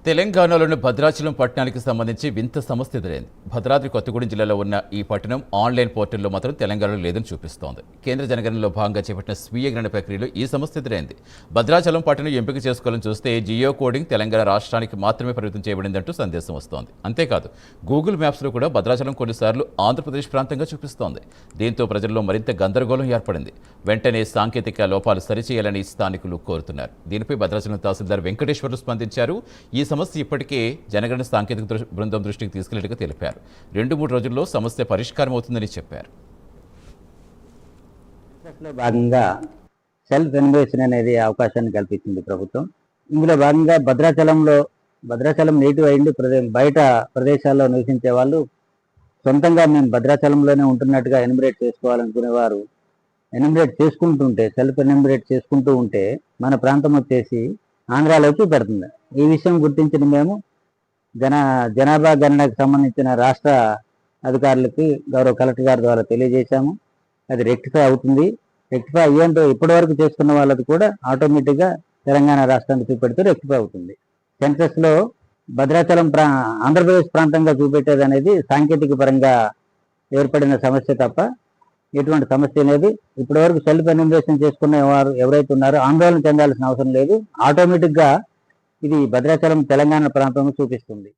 తెలంగాణలోని భద్రాచలం పట్టణానికి సంబంధించి వింత సమస్య ఎదురైంది. భద్రాద్రి కొత్తగూడెం జిల్లాలో ఉన్న ఈ పట్టణం ఆన్లైన్ పోర్టల్లో మాత్రం తెలంగాణలో లేదని చూపిస్తోంది. కేంద్ర జనగణనలో భాగంగా చేపట్టిన స్వీయ గణన ప్రక్రియలో ఈ సమస్య ఎదురైంది. భద్రాచలం పట్టణం ఎంపిక చేసుకోవాలని చూస్తే జియో కోడింగ్ తెలంగాణ రాష్ట్రానికి మాత్రమే పరిమితం చేయబడిందంటూ సందేశం వస్తోంది. అంతేకాదు గూగుల్ మ్యాప్స్లో కూడా భద్రాచలం కొన్నిసార్లు ఆంధ్రప్రదేశ్ ప్రాంతంగా చూపిస్తోంది. దీంతో ప్రజల్లో మరింత గందరగోళం ఏర్పడింది. వెంటనే సాంకేతిక లోపాలు సరిచేయాలని స్థానికులు కోరుతున్నారు. దీనిపై భద్రాచలం తహసీల్దార్ వెంకటేశ్వర్లు స్పందించారు. ఈ సమస్య ఇప్పటికే జనగణన సాంకేతిక బృందం దృష్టికి తీసుకెళ్లినట్టుగా తెలిపారు. 2-3 రోజుల్లో సమస్య పరిష్కారం అవుతుందని చెప్పారు. భాగంగా సెల్ఫ్ ఎన్యుమరేషన్ అనేది అవకాశాన్ని కల్పించింది ప్రభుత్వం. ఇందులో భాగంగా భద్రాచలం నేటివ్ అయింది బయట ప్రదేశాల్లో నివసించే వాళ్ళు సొంతంగా మేము భద్రాచలంలోనే ఉంటున్నట్టుగా ఎన్యుమరేట్ చేసుకోవాలనుకునేవారు ఎన్యుమరేట్ చేసుకుంటుంటే సెల్ఫ్ ఎన్యుమరేట్ చేసుకుంటూ ఉంటే మన ప్రాంతం వచ్చేసి ఆంధ్రాలోకి పెడుతుంది. ఈ విషయం గుర్తించిన మేము జనాభా గణనకు సంబంధించిన రాష్ట్ర అధికారులకి గౌరవ కలెక్టర్ గారి ద్వారా తెలియజేశాము. అది రెక్టిఫై అవుతుంది. రెక్టిఫై అయ్యేంటో ఇప్పటివరకు చేసుకున్న వాళ్ళది కూడా ఆటోమేటిక్గా తెలంగాణ రాష్ట్రానికి చూపెడితే రెక్టిఫై అవుతుంది. సెన్సస్లో భద్రాచలం ఆంధ్రప్రదేశ్ ప్రాంతంగా చూపెట్టేది అనేది సాంకేతిక పరంగా ఏర్పడిన సమస్య తప్ప ఎటువంటి సమస్య అనేది ఇప్పటివరకు సెల్ఫ్ ఎన్యుమరేషన్ చేసుకునే వారు ఎవరైతే ఉన్నారో ఆందోళన చెందాల్సిన అవసరం లేదు. ఆటోమేటిక్గా ఇది భద్రాచలం తెలంగాణ ప్రాంతంలో చూపిస్తుంది.